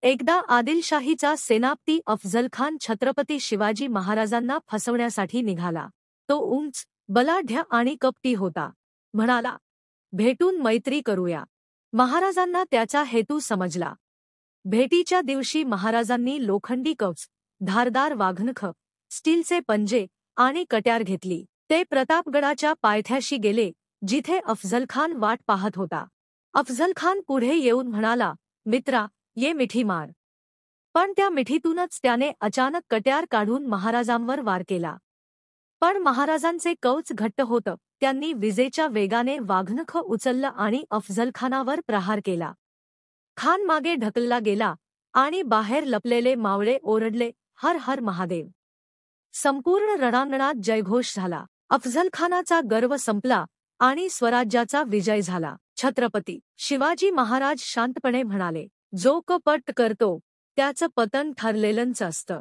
एकदा आदिलशाहीचा सेनापती अफझलखान छत्रपती शिवाजी महाराजांना फसवण्यासाठी निघाला। तो उंच, बलाढ्य आणि कपटी होता। म्हणाला, भेटून मैत्री करूया। महाराजांना त्याचा हेतू समजला। भेटीच्या दिवशी महाराजांनी लोखंडी कवच, धारदार वाघनख, स्टीलचे पंजे आणि कट्यार घेतली। ते प्रतापगडाच्या पायथ्याशी गेले, जिथे अफझलखान वाट पाहत होता। अफझलखान पुढे येऊन म्हणाला, मित्रा, ये मिठी मार। पण त्या मिठीतूनच त्याने अचानक कट्यार काढून महाराजांवर वार केला। पण महाराजांचे कवच घट्ट होतं। त्यांनी विजेच्या वेगाने वाघनख उचललं आणि अफझलखानावर प्रहार केला। खान मागे ढकलला गेला आणि बाहेर लपलेले मावळे ओरडले, हर हर महादेव। संपूर्ण रणांगणात जयघोष झाला। अफझलखानाचा गर्व संपला आणि स्वराज्याचा विजय झाला। छत्रपती शिवाजी महाराज शांतपणे म्हणाले, जो कपट करतो त्याचं पतन ठरलेलंच असतं।